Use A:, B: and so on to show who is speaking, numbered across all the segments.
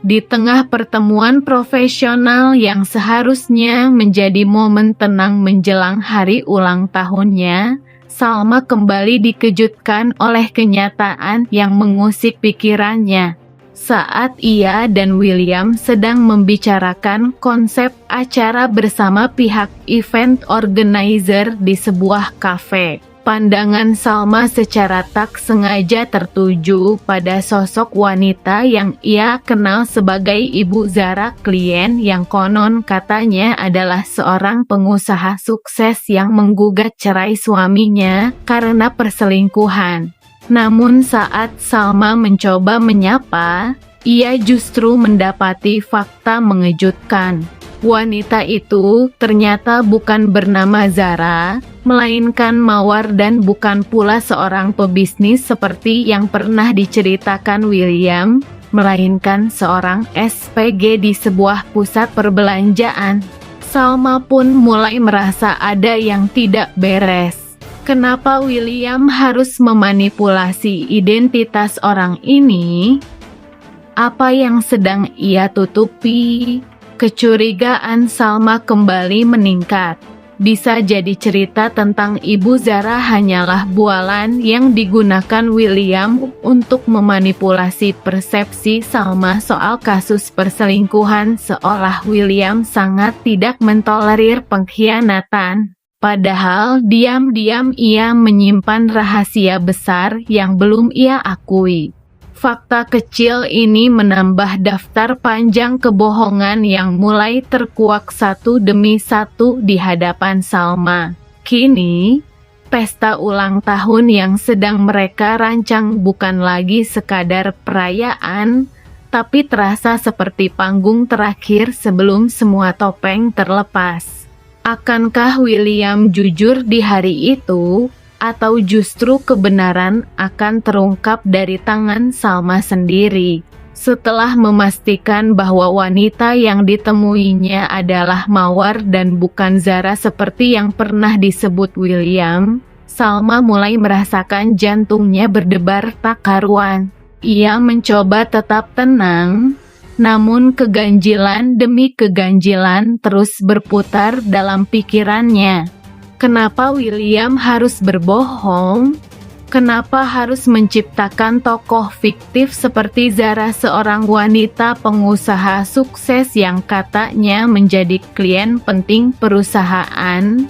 A: Di tengah pertemuan profesional yang seharusnya menjadi momen tenang menjelang hari ulang tahunnya, Salma kembali dikejutkan oleh kenyataan yang mengusik pikirannya. Saat ia dan William sedang membicarakan konsep acara bersama pihak event organizer di sebuah kafe, pandangan Salma secara tak sengaja tertuju pada sosok wanita yang ia kenal sebagai Ibu Zara, klien yang konon katanya adalah seorang pengusaha sukses yang menggugat cerai suaminya karena perselingkuhan. Namun saat Salma mencoba menyapa, ia justru mendapati fakta mengejutkan. Wanita itu ternyata bukan bernama Zara, melainkan mawar dan bukan pula seorang pebisnis seperti yang pernah diceritakan William, melainkan seorang SPG di sebuah pusat perbelanjaan. Salma pun mulai merasa ada yang tidak beres. Kenapa William harus memanipulasi identitas orang ini? Apa yang sedang ia tutupi? Kecurigaan Salma kembali meningkat. Bisa jadi cerita tentang Ibu Zara hanyalah bualan yang digunakan William untuk memanipulasi persepsi Salma soal kasus perselingkuhan, seolah William sangat tidak mentolerir pengkhianatan. Padahal diam-diam ia menyimpan rahasia besar yang belum ia akui. Fakta kecil ini menambah daftar panjang kebohongan yang mulai terkuak satu demi satu di hadapan Salma. Kini, pesta ulang tahun yang sedang mereka rancang bukan lagi sekadar perayaan, tapi terasa seperti panggung terakhir sebelum semua topeng terlepas. Akankah William jujur di hari itu, atau justru kebenaran akan terungkap dari tangan Salma sendiri? Setelah memastikan bahwa wanita yang ditemuinya adalah mawar dan bukan Zara seperti yang pernah disebut William, Salma mulai merasakan jantungnya berdebar tak karuan. Ia mencoba tetap tenang, namun keganjilan demi keganjilan terus berputar dalam pikirannya. Kenapa William harus berbohong? Kenapa harus menciptakan tokoh fiktif seperti Zara, seorang wanita pengusaha sukses yang katanya menjadi klien penting perusahaan?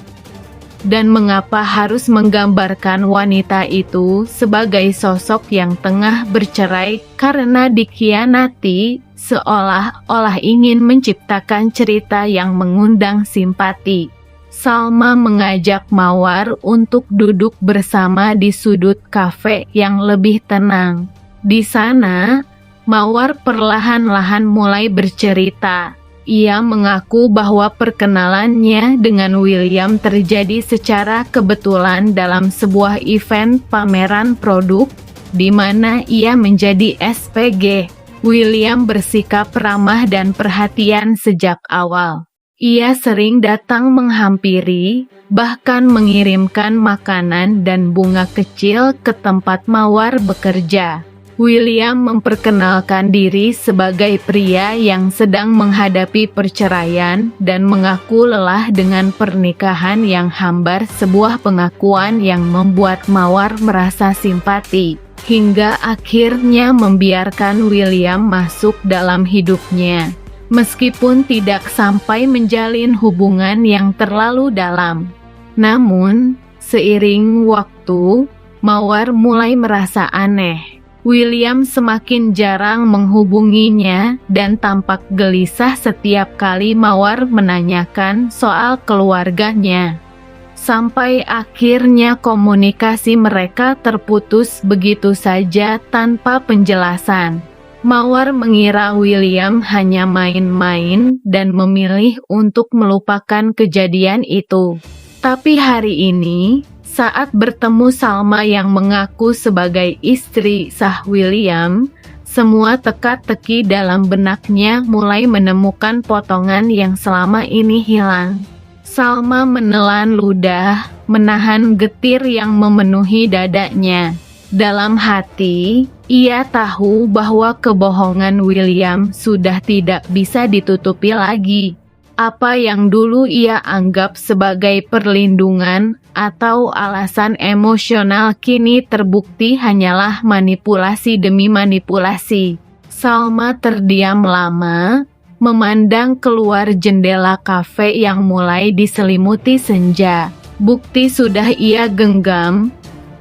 A: Dan mengapa harus menggambarkan wanita itu sebagai sosok yang tengah bercerai karena dikhianati, seolah-olah ingin menciptakan cerita yang mengundang simpati? Salma mengajak Mawar untuk duduk bersama di sudut kafe yang lebih tenang. Di sana, Mawar perlahan-lahan mulai bercerita. Ia mengaku bahwa perkenalannya dengan William terjadi secara kebetulan dalam sebuah event pameran produk, di mana ia menjadi SPG. William bersikap ramah dan perhatian sejak awal. Ia sering datang menghampiri, bahkan mengirimkan makanan dan bunga kecil ke tempat Mawar bekerja. William memperkenalkan diri sebagai pria yang sedang menghadapi perceraian dan mengaku lelah dengan pernikahan yang hambar, sebuah pengakuan yang membuat Mawar merasa simpati, hingga akhirnya membiarkan William masuk dalam hidupnya. Meskipun tidak sampai menjalin hubungan yang terlalu dalam. Namun, seiring waktu, Mawar mulai merasa aneh. William semakin jarang menghubunginya dan tampak gelisah setiap kali Mawar menanyakan soal keluarganya. Sampai akhirnya komunikasi mereka terputus begitu saja tanpa penjelasan. Mawar mengira William hanya main-main dan memilih untuk melupakan kejadian itu. Tapi hari ini, saat bertemu Salma yang mengaku sebagai istri sah William, semua teka-teki dalam benaknya mulai menemukan potongan yang selama ini hilang. Salma menelan ludah, menahan getir yang memenuhi dadanya. Dalam hati, Ia tahu bahwa kebohongan William sudah tidak bisa ditutupi lagi. Apa yang dulu ia anggap sebagai perlindungan atau alasan emosional kini terbukti hanyalah manipulasi demi manipulasi. Salma terdiam lama, memandang keluar jendela kafe yang mulai diselimuti senja. Bukti sudah ia genggam,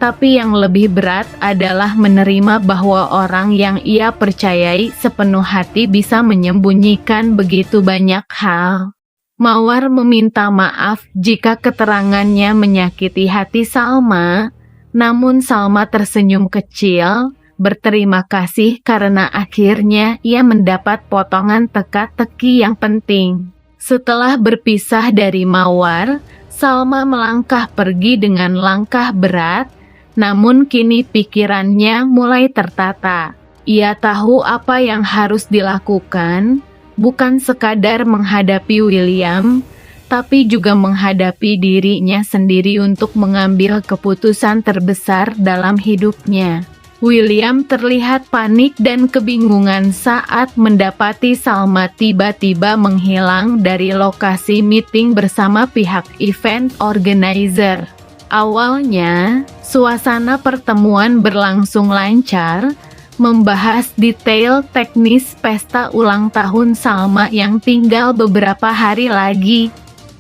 A: tapi yang lebih berat adalah menerima bahwa orang yang ia percayai sepenuh hati bisa menyembunyikan begitu banyak hal. Mawar meminta maaf jika keterangannya menyakiti hati Salma, namun Salma tersenyum kecil, berterima kasih karena akhirnya ia mendapat potongan teka-teki yang penting. Setelah berpisah dari Mawar, Salma melangkah pergi dengan langkah berat, namun kini pikirannya mulai tertata. Ia tahu apa yang harus dilakukan, bukan sekadar menghadapi William, tapi juga menghadapi dirinya sendiri untuk mengambil keputusan terbesar dalam hidupnya. William terlihat panik dan kebingungan saat mendapati Salma tiba-tiba menghilang dari lokasi meeting bersama pihak event organizer. Awalnya, suasana pertemuan berlangsung lancar, membahas detail teknis pesta ulang tahun Salma yang tinggal beberapa hari lagi.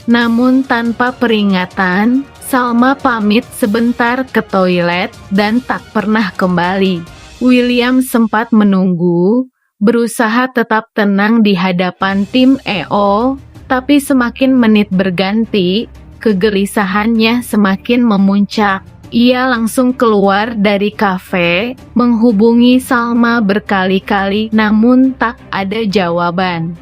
A: Namun tanpa peringatan, Salma pamit sebentar ke toilet dan tak pernah kembali. William sempat menunggu, berusaha tetap tenang di hadapan tim EO, tapi semakin menit berganti, kegelisahannya semakin memuncak. Ia langsung keluar dari kafe, menghubungi Salma berkali-kali namun tak ada jawaban.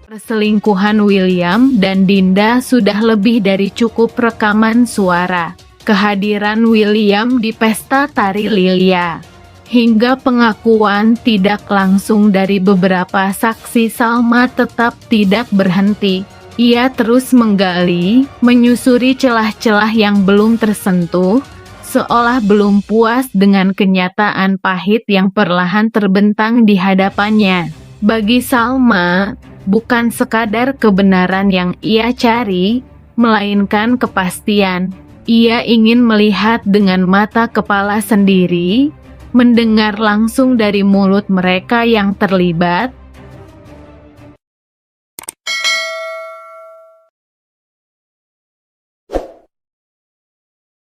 A: Perselingkuhan William dan Dinda sudah lebih dari cukup rekaman suara. Kehadiran William di pesta tari Lilia, hingga pengakuan tidak langsung dari beberapa saksi, Salma tetap tidak berhenti. Ia terus menggali, menyusuri celah-celah yang belum tersentuh, seolah belum puas dengan kenyataan pahit yang perlahan terbentang di hadapannya. Bagi Salma, bukan sekadar kebenaran yang ia cari, melainkan kepastian. Ia ingin melihat dengan mata kepala sendiri, mendengar langsung dari mulut mereka yang terlibat,